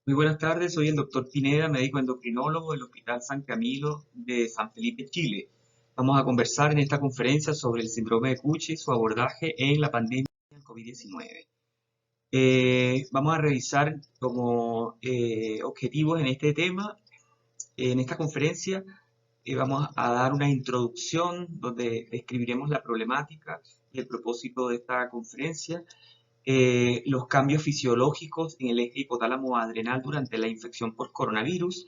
Muy buenas tardes, soy el doctor Pineda, médico endocrinólogo del Hospital San Camilo de San Felipe, Chile. Vamos a conversar en esta conferencia sobre el síndrome de Cushing y su abordaje en la pandemia del COVID-19. Vamos a revisar como objetivos en este tema. En esta conferencia vamos a dar una introducción donde describiremos la problemática y el propósito de esta conferencia, los cambios fisiológicos en el eje hipotálamo adrenal durante la infección por coronavirus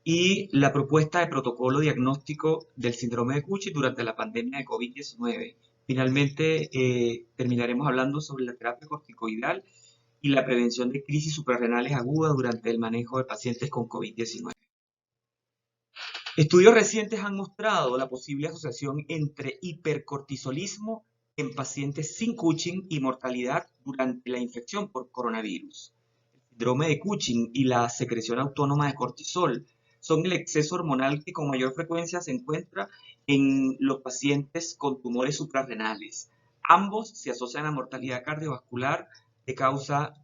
y la propuesta de protocolo diagnóstico del síndrome de Cushing durante la pandemia de COVID-19. Finalmente, terminaremos hablando sobre la terapia corticoidal y la prevención de crisis suprarrenales agudas durante el manejo de pacientes con COVID-19. Estudios recientes han mostrado la posible asociación entre hipercortisolismo en pacientes sin Cushing y mortalidad durante la infección por coronavirus. El síndrome de Cushing y la secreción autónoma de cortisol son el exceso hormonal que con mayor frecuencia se encuentra en los pacientes con tumores suprarrenales. Ambos se asocian a mortalidad cardiovascular de causa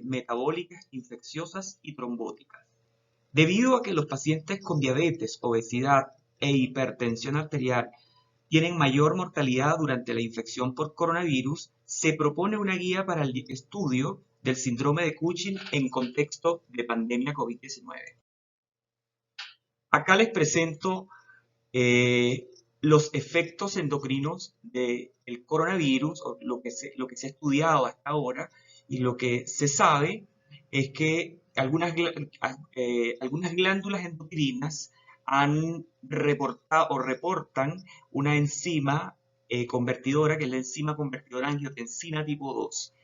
metabólicas, infecciosas y trombóticas. Debido a que los pacientes con diabetes, obesidad e hipertensión arterial tienen mayor mortalidad durante la infección por coronavirus, se propone una guía para el estudio del síndrome de Cushing en contexto de pandemia COVID-19. Acá les presento eh, los efectos endocrinos del coronavirus, o lo que se ha estudiado hasta ahora, y lo que se sabe es que algunas glándulas endocrinas han reportado o reportan una enzima convertidora, que es la enzima convertidora angiotensina tipo 2.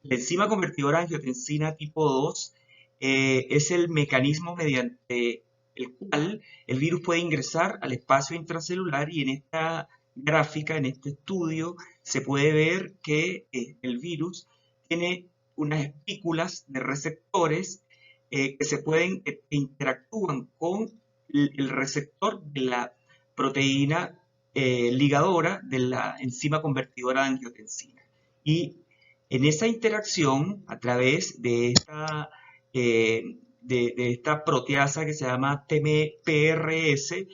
La enzima convertidora angiotensina tipo 2 es el mecanismo mediante el cual el virus puede ingresar al espacio intracelular, y en esta gráfica, en este estudio, se puede ver que el virus tiene unas espículas de receptores que se pueden interactúan con el receptor de la proteína ligadora de la enzima convertidora de angiotensina. Y en esa interacción, a través de esta proteasa que se llama TMPRS,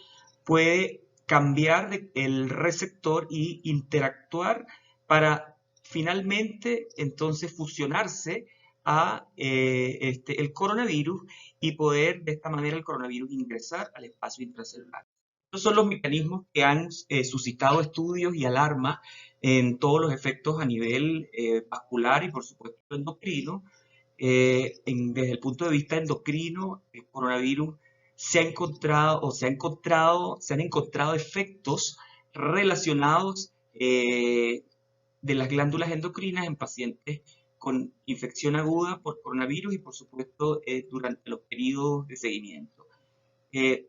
puede cambiar el receptor y interactuar para finalmente entonces fusionarse a el coronavirus, y poder de esta manera el coronavirus ingresar al espacio intracelular. Estos son los mecanismos que han suscitado estudios y alarma en todos los efectos a nivel vascular y por supuesto endocrino. Desde el punto de vista endocrino, el coronavirus se han encontrado efectos relacionados de las glándulas endocrinas en pacientes con infección aguda por coronavirus y por supuesto durante los periodos de seguimiento.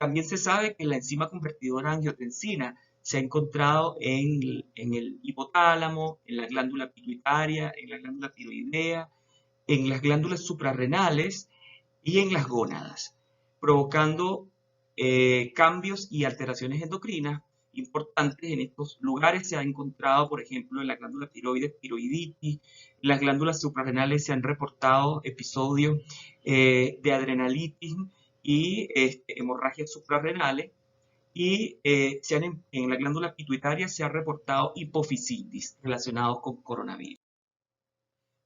También se sabe que la enzima convertidora angiotensina se ha encontrado en el hipotálamo, en la glándula pituitaria, en la glándula tiroidea, en las glándulas suprarrenales y en las gónadas, provocando cambios y alteraciones endocrinas importantes. En estos lugares se ha encontrado, por ejemplo, en la glándula tiroides, tiroiditis. En las glándulas suprarrenales se han reportado episodios de adrenalitis y hemorragias suprarrenales. Y en la glándula pituitaria se ha reportado hipofisitis relacionados con coronavirus.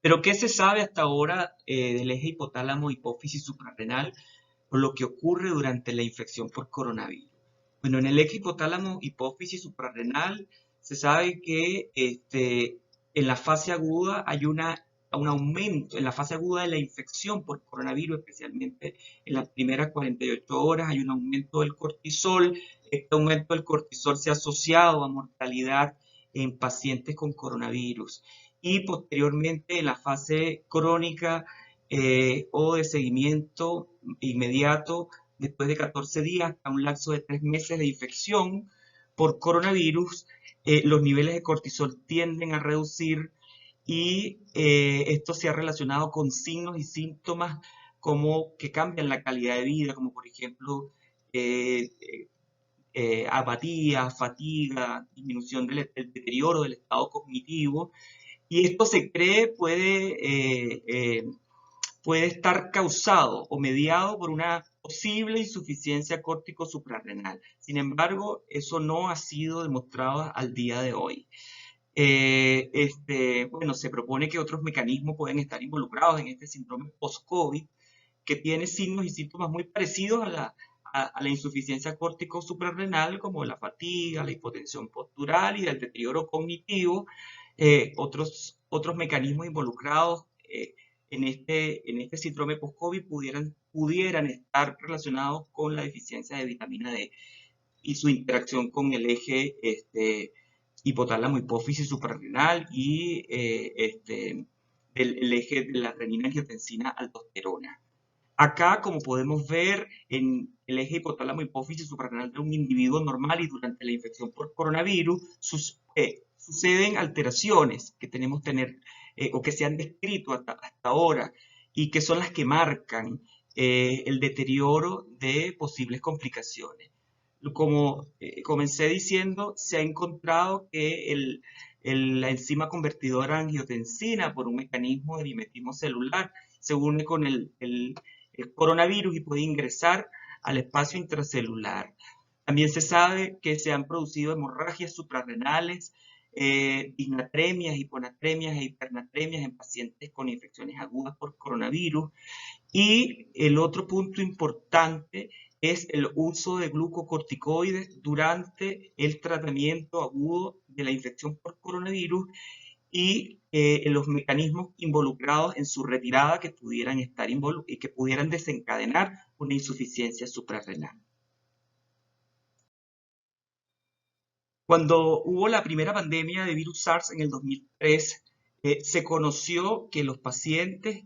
Pero ¿qué se sabe hasta ahora del eje hipotálamo hipófisis suprarrenal o lo que ocurre durante la infección por coronavirus? Bueno, en el eje hipotálamo hipófisis suprarrenal se sabe que en la fase aguda hay un aumento, en la fase aguda de la infección por coronavirus, especialmente en las primeras 48 horas, hay un aumento del cortisol. Este aumento del cortisol se ha asociado a mortalidad en pacientes con coronavirus. Y posteriormente en la fase crónica o de seguimiento inmediato, después de 14 días hasta un lapso de 3 meses de infección por coronavirus, los niveles de cortisol tienden a reducir, y esto se ha relacionado con signos y síntomas como que cambian la calidad de vida, como por ejemplo eh, apatía, fatiga, disminución del deterioro del estado cognitivo. Y esto se cree puede puede estar causado o mediado por una posible insuficiencia córtico suprarrenal. Sin embargo, eso no ha sido demostrado al día de hoy. Bueno, se propone que otros mecanismos pueden estar involucrados en este síndrome post-COVID, que tiene signos y síntomas muy parecidos a la insuficiencia córtico suprarrenal, como la fatiga, la hipotensión postural y el deterioro cognitivo. Otros mecanismos involucrados en este síndrome post-COVID pudieran estar relacionados con la deficiencia de vitamina D y su interacción con el eje hipotálamo hipófisis suprarrenal y el eje de la renina angiotensina aldosterona. Acá, como podemos ver, en el eje hipotálamo hipófisis suprarrenal de un individuo normal y durante la infección por coronavirus, suceden alteraciones que tenemos tener o que se han descrito hasta ahora y que son las que marcan el deterioro de posibles complicaciones. Como comencé diciendo, se ha encontrado que la enzima convertidora angiotensina, por un mecanismo de mimetismo celular, se une con el coronavirus y puede ingresar al espacio intracelular. También se sabe que se han producido hemorragias suprarrenales, disnatremias, hiponatremias e hipernatremias en pacientes con infecciones agudas por coronavirus. Y el otro punto importante es el uso de glucocorticoides durante el tratamiento agudo de la infección por coronavirus y los mecanismos involucrados en su retirada que pudieran estar y que pudieran desencadenar una insuficiencia suprarrenal. Cuando hubo la primera pandemia de virus SARS en el 2003, se conoció que los pacientes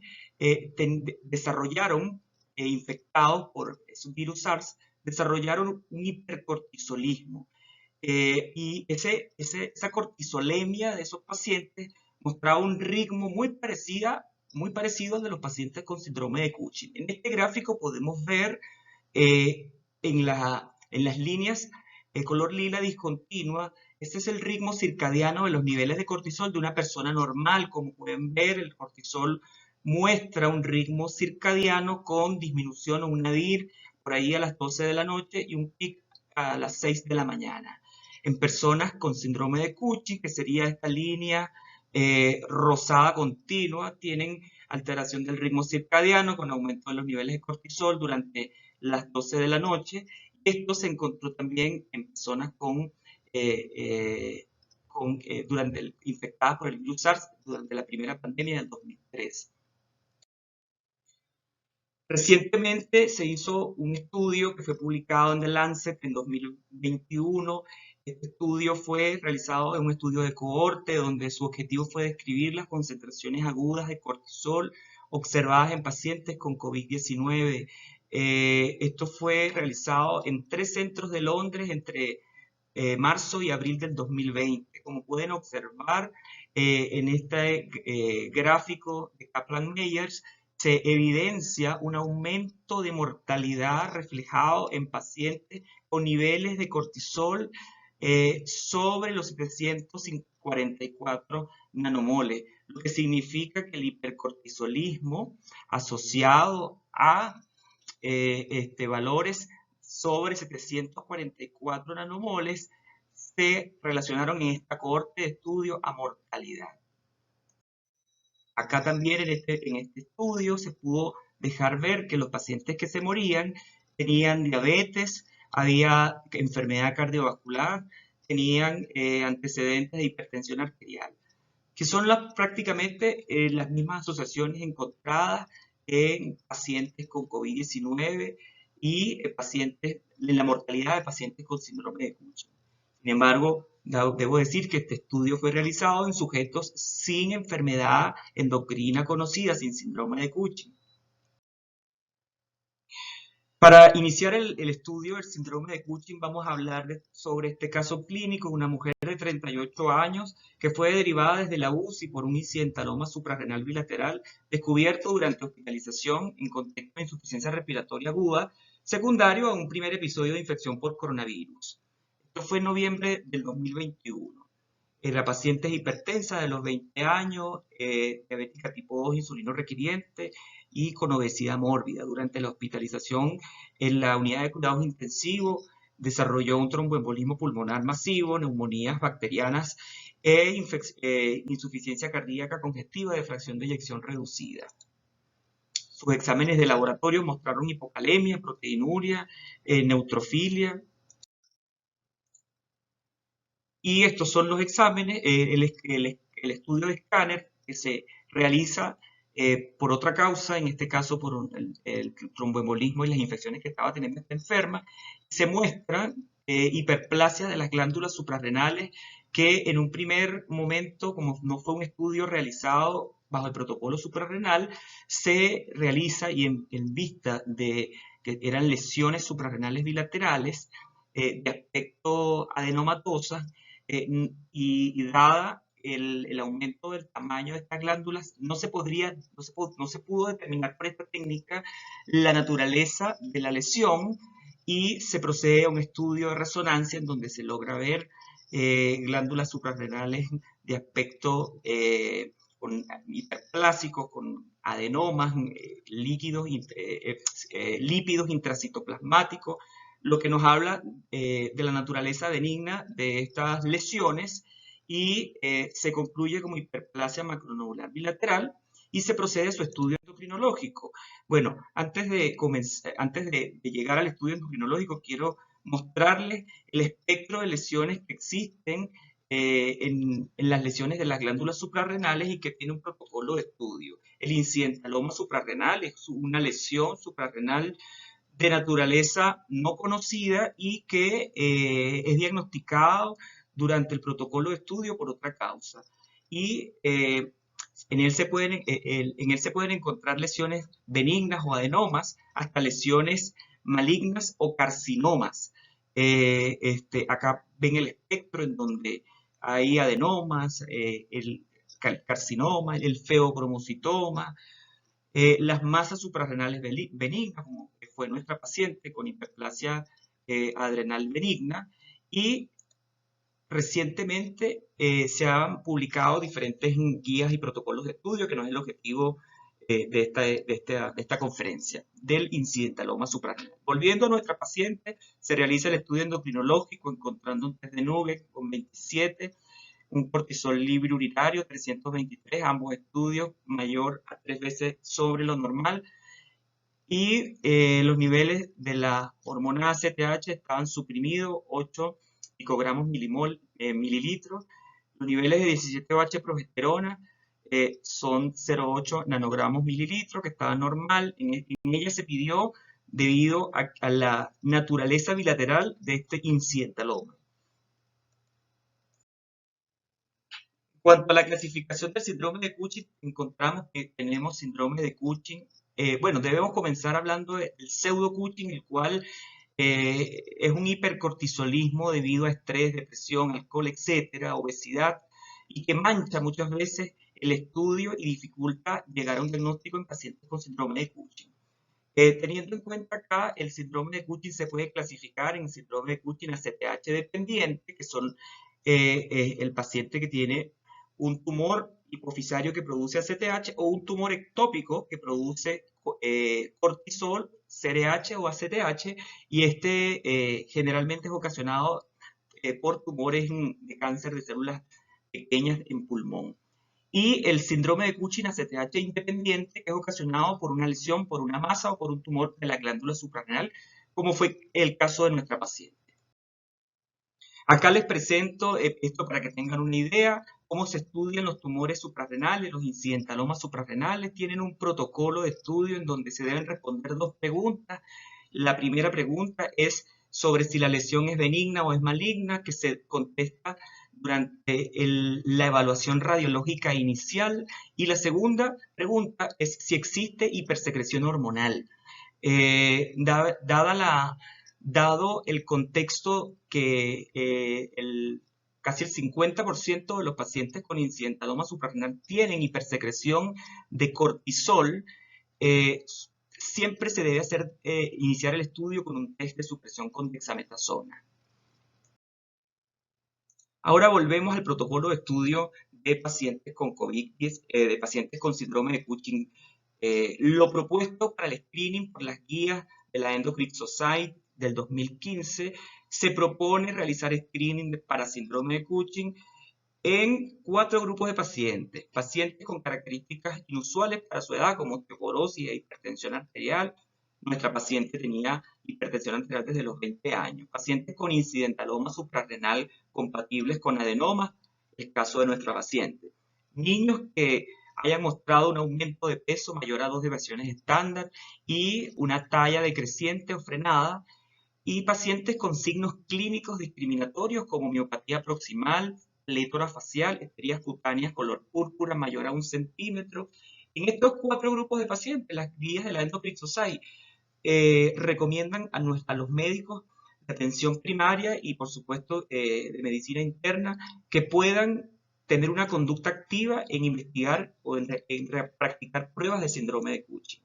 desarrollaron, infectados por esos virus SARS, desarrollaron un hipercortisolismo. Y esa cortisolemia de esos pacientes mostraba un ritmo muy parecido al de los pacientes con síndrome de Cushing. En este gráfico podemos ver en las líneas color lila discontinua, este es el ritmo circadiano de los niveles de cortisol de una persona normal. Como pueden ver, el cortisol muestra un ritmo circadiano con disminución o un nadir por ahí a las 12 de la noche y un pic a las 6 de la mañana. En personas con síndrome de Cushing, que sería esta línea rosada continua, tienen alteración del ritmo circadiano con aumento de los niveles de cortisol durante las 12 de la noche. Esto se encontró también en personas infectadas por el virus SARS durante la primera pandemia del 2003. Recientemente se hizo un estudio que fue publicado en The Lancet en 2021. Este estudio fue realizado en un estudio de cohorte donde su objetivo fue describir las concentraciones agudas de cortisol observadas en pacientes con COVID-19. Esto fue realizado en 3 centros de Londres entre marzo y abril del 2020. Como pueden observar en este gráfico de Kaplan-Meier, se evidencia un aumento de mortalidad reflejado en pacientes con niveles de cortisol sobre los 744 nanomoles, lo que significa que el hipercortisolismo asociado a valores sobre 744 nanomoles se relacionaron en esta cohorte de estudio a mortalidad. Acá también en este estudio se pudo dejar ver que los pacientes que se morían tenían diabetes, había enfermedad cardiovascular, tenían antecedentes de hipertensión arterial, que son prácticamente las mismas asociaciones encontradas en pacientes con COVID-19 y en la mortalidad de pacientes con síndrome de Cushing. Sin embargo, debo decir que este estudio fue realizado en sujetos sin enfermedad endocrina conocida, sin síndrome de Cushing. Para iniciar el estudio del síndrome de Cushing vamos a hablar sobre este caso clínico de una mujer de 38 años que fue derivada desde la UCI por un incidentaloma suprarrenal bilateral descubierto durante hospitalización en contexto de insuficiencia respiratoria aguda secundario a un primer episodio de infección por coronavirus. Esto fue en noviembre del 2021. La paciente es hipertensa de los 20 años, diabética tipo 2, insulino requiriente, y con obesidad mórbida. Durante la hospitalización en la unidad de cuidados intensivos desarrolló un tromboembolismo pulmonar masivo, neumonías bacterianas insuficiencia cardíaca congestiva de fracción de eyección reducida. Sus exámenes de laboratorio mostraron hipocalemia, proteinuria, neutrofilia. Y estos son los exámenes, el estudio de escáner que se realiza por otra causa, en este caso por el tromboembolismo y las infecciones que estaba teniendo esta enferma. Se muestra hiperplasia de las glándulas suprarrenales que en un primer momento, como no fue un estudio realizado bajo el protocolo suprarrenal, se realiza y en vista de que eran lesiones suprarrenales bilaterales de aspecto adenomatosas, y dada el aumento del tamaño de estas glándulas, no se pudo determinar por esta técnica la naturaleza de la lesión y se procede a un estudio de resonancia en donde se logra ver glándulas suprarrenales de aspecto con hiperplásicos, con adenomas, lípidos intracitoplasmáticos, lo que nos habla de la naturaleza benigna de estas lesiones y se concluye como hiperplasia macronodular bilateral y se procede a su estudio endocrinológico. Bueno, antes de llegar al estudio endocrinológico, quiero mostrarles el espectro de lesiones que existen en las lesiones de las glándulas suprarrenales y que tiene un protocolo de estudio. El incidentaloma suprarrenal es una lesión suprarrenal de naturaleza no conocida y que es diagnosticado durante el protocolo de estudio por otra causa. Y en él se pueden encontrar lesiones benignas o adenomas, hasta lesiones malignas o carcinomas. Acá ven el espectro en donde hay adenomas, el carcinoma, el feocromocitoma, las masas suprarrenales benignas, como fue nuestra paciente con hiperplasia adrenal benigna, y recientemente se han publicado diferentes guías y protocolos de estudio, que no es el objetivo de esta conferencia, del incidentaloma suprarrenal. Volviendo a nuestra paciente, se realiza el estudio endocrinológico encontrando un test de nube con 27, un cortisol libre urinario 323, ambos estudios mayor a 3 veces sobre lo normal, y los niveles de la hormona ACTH estaban suprimidos, 8 picogramos mililitros. Los niveles de 17-OH progesterona son 0,8 nanogramos mililitros, que estaba normal. En ella se pidió debido a la naturaleza bilateral de este incidentaloma. En cuanto a la clasificación del síndrome de Cushing, encontramos que tenemos síndrome de Cushing. Bueno, debemos comenzar hablando del pseudo Cushing, el cual es un hipercortisolismo debido a estrés, depresión, alcohol, etcétera, obesidad, y que mancha muchas veces el estudio y dificulta llegar a un diagnóstico en pacientes con síndrome de Cushing. Teniendo en cuenta acá, el síndrome de Cushing se puede clasificar en síndrome de Cushing ACTH dependiente, que son el paciente que tiene un tumor hipofisario que produce ACTH o un tumor ectópico que produce cortisol, CRH o ACTH, y generalmente es ocasionado por tumores de cáncer de células pequeñas en pulmón. Y el síndrome de Cushing ACTH independiente, que es ocasionado por una lesión, por una masa o por un tumor de la glándula suprarrenal, como fue el caso de nuestra paciente. Acá les presento esto para que tengan una idea, cómo se estudian los tumores suprarrenales, los incidentalomas suprarrenales. Tienen un protocolo de estudio en donde se deben responder dos preguntas. La primera pregunta es sobre si la lesión es benigna o es maligna, que se contesta durante la evaluación radiológica inicial. Y la segunda pregunta es si existe hipersecreción hormonal. Dado el contexto que casi el 50% de los pacientes con incidentaloma suprarrenal tienen hipersecreción de cortisol, siempre se debe iniciar el estudio con un test de supresión con dexametasona. Ahora volvemos al protocolo de estudio de pacientes con COVID, de pacientes con síndrome de Cushing Lo propuesto para el screening por las guías de la Endocrine Society del 2015, se propone realizar screening para síndrome de Cushing en 4 grupos de pacientes. Pacientes con características inusuales para su edad, como osteoporosis e hipertensión arterial. Nuestra paciente tenía hipertensión arterial desde los 20 años. Pacientes con incidentaloma suprarrenal compatibles con adenomas, el caso de nuestra paciente. Niños que hayan mostrado un aumento de peso mayor a 2 deviaciones estándar y una talla decreciente o frenada, y pacientes con signos clínicos discriminatorios como miopatía proximal, plétora facial, estrías cutáneas color púrpura mayor a 1 centímetro. En estos 4 grupos de pacientes, las guías de la Endocrine Society recomiendan a los médicos de atención primaria y, por supuesto, de medicina interna, que puedan tener una conducta activa en investigar o en practicar pruebas de síndrome de Cushing.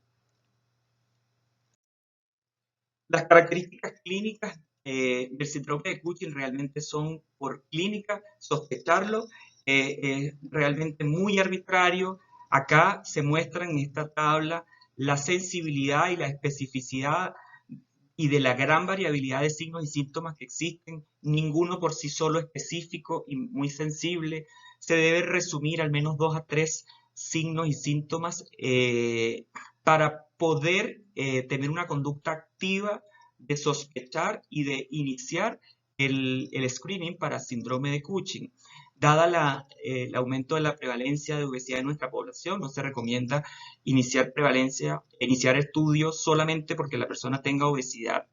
Las características clínicas del síndrome de Cushing realmente son por clínica, sospecharlo, es realmente muy arbitrario. Acá se muestra en esta tabla la sensibilidad y la especificidad y de la gran variabilidad de signos y síntomas que existen, ninguno por sí solo específico y muy sensible. Se debe resumir al menos 2 a 3 signos y síntomas para poder tener una conducta activa de sospechar y de iniciar el screening para síndrome de Cushing. Dada el aumento de la prevalencia de obesidad en nuestra población, no se recomienda iniciar estudios solamente porque la persona tenga obesidad.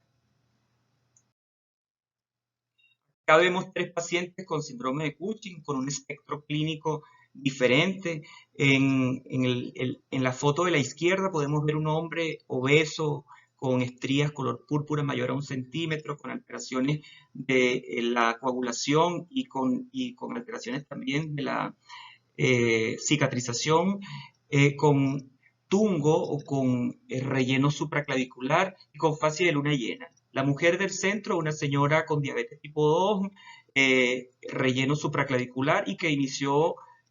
Acá vemos 3 pacientes con síndrome de Cushing con un espectro clínico diferente. En la foto de la izquierda podemos ver un hombre obeso con estrías color púrpura mayor a 1 centímetro, con alteraciones de la coagulación y con alteraciones también de la cicatrización, con tungo o con relleno supraclavicular y con fascia de luna llena. La mujer del centro, una señora con diabetes tipo 2, relleno supraclavicular y que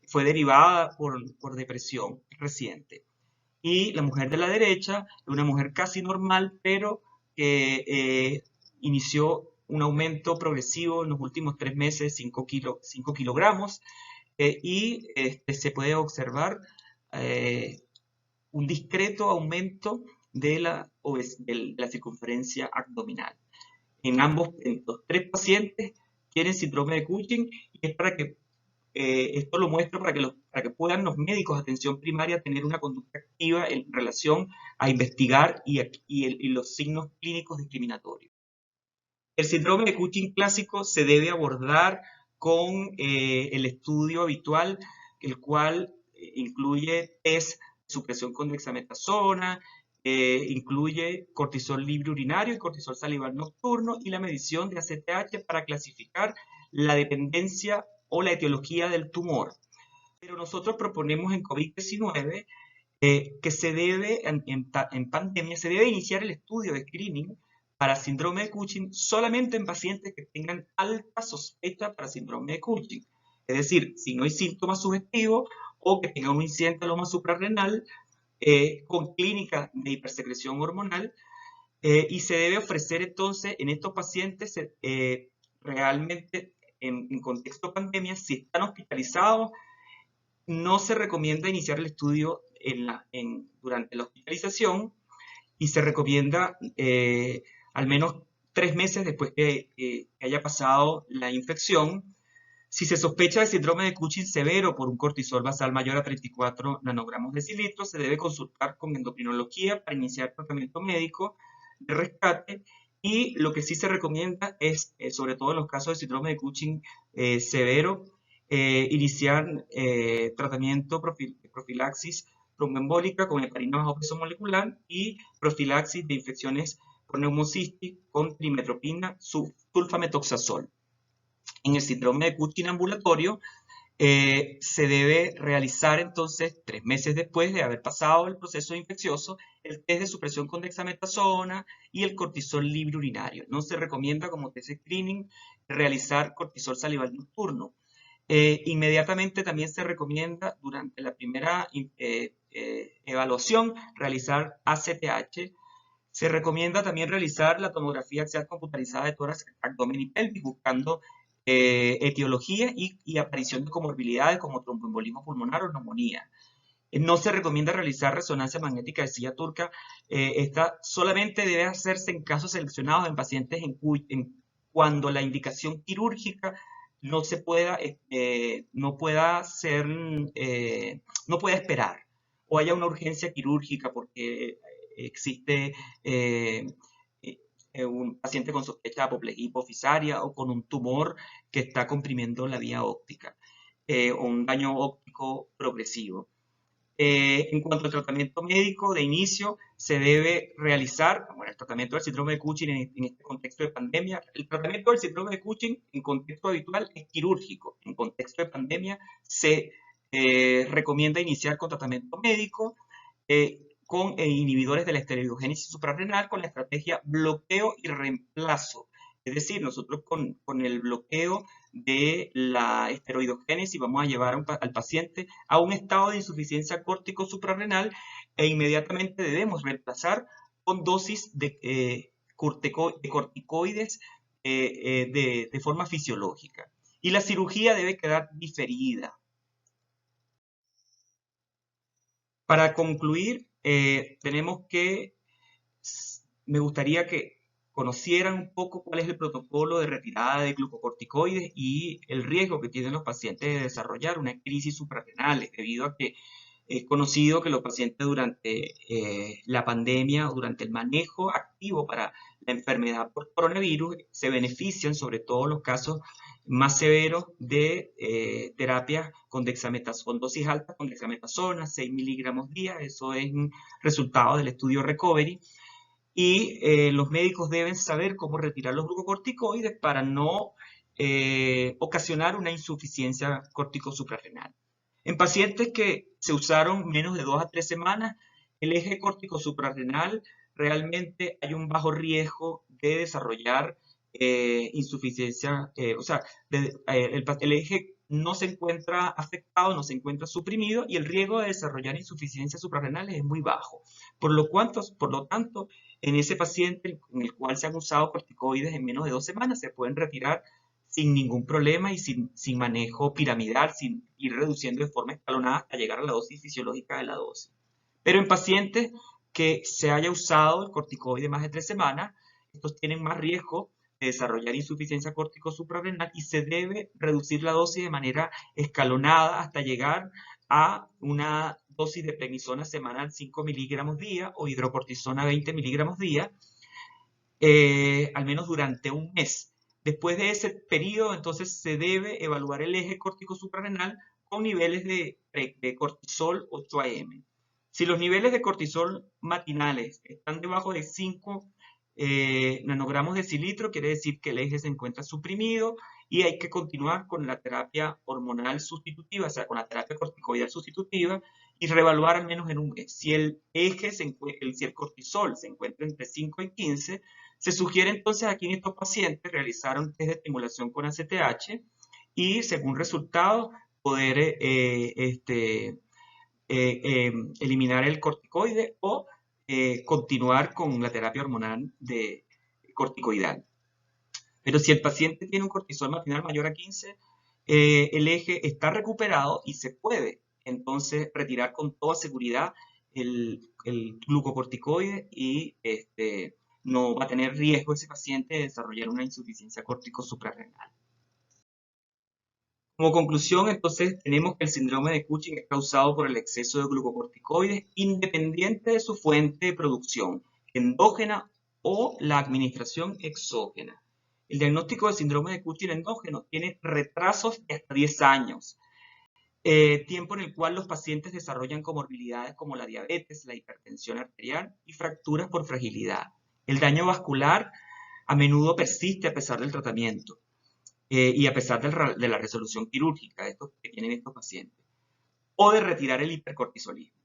fue derivada por depresión reciente. Y la mujer de la derecha, una mujer casi normal, pero que inició un aumento progresivo en los últimos 3 meses, 5 kilogramos, y se puede observar un discreto aumento de la circunferencia abdominal. En los 3 pacientes tienen síndrome de Cushing y es para que esto lo muestro para que puedan los médicos de atención primaria tener una conducta activa en relación a investigar y los signos clínicos discriminatorios. El síndrome de Cushing clásico se debe abordar con el estudio habitual, el cual incluye test de supresión con dexametasona, incluye cortisol libre urinario y cortisol salival nocturno y la medición de ACTH para clasificar la dependencia o la etiología del tumor. Pero nosotros proponemos en COVID-19 que se debe, en pandemia, se debe iniciar el estudio de screening para síndrome de Cushing solamente en pacientes que tengan alta sospecha para síndrome de Cushing. Es decir, si no hay síntomas sugestivos o que tengan un incidentaloma suprarrenal con clínica de hipersecreción hormonal, y se debe ofrecer entonces en estos pacientes realmente en contexto pandemia, si están hospitalizados, no se recomienda iniciar el estudio durante la hospitalización y se recomienda al menos 3 meses después que haya pasado la infección. Si se sospecha de síndrome de Cushing severo por un cortisol basal mayor a 34 nanogramos decilitro, se debe consultar con endocrinología para iniciar tratamiento médico de rescate. Y lo que sí se recomienda es, sobre todo en los casos de síndrome de Cushing severo, iniciar tratamiento profilaxis tromboembólica con heparina bajo peso molecular y profilaxis de infecciones por neumocistis con trimetopina sulfametoxazol. En el síndrome de Cushing ambulatorio se debe realizar entonces 3 meses después de haber pasado el proceso infeccioso el test de supresión con dexametasona y el cortisol libre urinario. No se recomienda como test screening realizar cortisol salival nocturno. Inmediatamente también se recomienda durante la primera evaluación realizar ACTH. Se recomienda también realizar la tomografía axial computarizada de tórax, abdomen y pelvis, buscando etiología y aparición de comorbilidades como tromboembolismo pulmonar o neumonía. No se recomienda realizar resonancia magnética de silla turca. Esta solamente debe hacerse en casos seleccionados en pacientes cuando la indicación quirúrgica no se pueda, no pueda ser, no pueda esperar, o haya una urgencia quirúrgica porque existe un paciente con sospecha de apoplejía hipofisaria o con un tumor que está comprimiendo la vía óptica, o un daño óptico progresivo. En cuanto al tratamiento médico de inicio, se debe realizar, bueno, el tratamiento del síndrome de Cushing en este contexto de pandemia. El tratamiento del síndrome de Cushing en contexto habitual es quirúrgico. En contexto de pandemia se recomienda iniciar con tratamiento médico, con inhibidores de la esteroidogénesis suprarrenal con la estrategia bloqueo y reemplazo. Es decir, nosotros con el bloqueo de la esteroidogénesis vamos a llevar al paciente a un estado de insuficiencia córtico suprarrenal e inmediatamente debemos reemplazar con dosis de corticoides de forma fisiológica. Y la cirugía debe quedar diferida. Para concluir, me gustaría que conocieran un poco cuál es el protocolo de retirada de glucocorticoides y el riesgo que tienen los pacientes de desarrollar una crisis suprarrenal, debido a que es conocido que los pacientes durante la pandemia o durante el manejo activo para la enfermedad por coronavirus se benefician, sobre todo en los casos más severos, de terapias con dexametasona, dosis altas con dexametasona, 6 miligramos día. Eso es un resultado del estudio Recovery. Y los médicos deben saber cómo retirar los glucocorticoides para no ocasionar una insuficiencia córtico-suprarrenal. En pacientes que se usaron menos de 2 a 3 semanas, el eje córtico-suprarrenal realmente hay un bajo riesgo de desarrollar insuficiencia, o sea, el eje no se encuentra afectado, no se encuentra suprimido y el riesgo de desarrollar insuficiencia suprarrenal es muy bajo. Por lo tanto, en ese paciente en el cual se han usado corticoides en menos de 2 semanas, se pueden retirar sin ningún problema y sin manejo piramidal, sin ir reduciendo de forma escalonada hasta llegar a la dosis fisiológica de la dosis. Pero en pacientes que se haya usado el corticoide más de 3 semanas, estos tienen más riesgo de desarrollar insuficiencia córtico-suprarrenal y se debe reducir la dosis de manera escalonada hasta llegar a una dosis de prednisona semanal 5 miligramos día o hidrocortisona 20 miligramos día, al menos durante un mes. Después de ese periodo, entonces se debe evaluar el eje córtico-suprarrenal con niveles de cortisol 8 AM. Si los niveles de cortisol matinales están debajo de 5 nanogramos de decilitro, quiere decir que el eje se encuentra suprimido y hay que continuar con la terapia hormonal sustitutiva, o sea, con la terapia corticoidal sustitutiva y reevaluar al menos en un mes. Si el eje, si el cortisol se encuentra entre 5 y 15, se sugiere entonces aquí en estos pacientes realizar un test de estimulación con ACTH y según resultado poder eliminar el corticoide o continuar con la terapia hormonal de corticoidal. Pero si el paciente tiene un cortisol matinal mayor a 15, el eje está recuperado y se puede entonces retirar con toda seguridad el glucocorticoide y no va a tener riesgo ese paciente de desarrollar una insuficiencia córtico-suprarrenal. Como conclusión, entonces, tenemos que el síndrome de Cushing es causado por el exceso de glucocorticoides independiente de su fuente de producción, endógena o la administración exógena. El diagnóstico del síndrome de Cushing endógeno tiene retrasos de hasta 10 años, tiempo en el cual los pacientes desarrollan comorbilidades como la diabetes, la hipertensión arterial y fracturas por fragilidad. El daño vascular a menudo persiste a pesar del tratamiento. Y a pesar de la resolución quirúrgica que tienen estos pacientes, o de retirar el hipercortisolismo.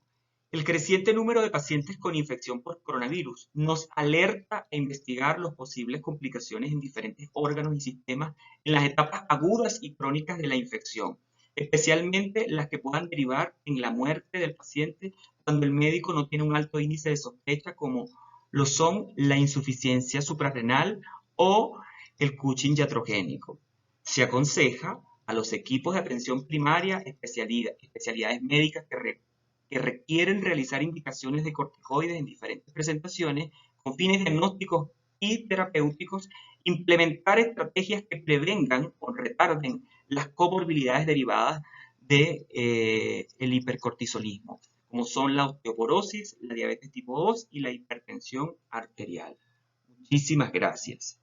El creciente número de pacientes con infección por coronavirus nos alerta a investigar las posibles complicaciones en diferentes órganos y sistemas en las etapas agudas y crónicas de la infección, especialmente las que puedan derivar en la muerte del paciente cuando el médico no tiene un alto índice de sospecha, como lo son la insuficiencia suprarrenal o el Cushing iatrogénico. Se aconseja a los equipos de atención primaria, especialidades médicas que requieren realizar indicaciones de corticoides en diferentes presentaciones con fines diagnósticos y terapéuticos, implementar estrategias que prevengan o retarden las comorbilidades derivadas de, el hipercortisolismo, como son la osteoporosis, la diabetes tipo 2 y la hipertensión arterial. Muchísimas gracias.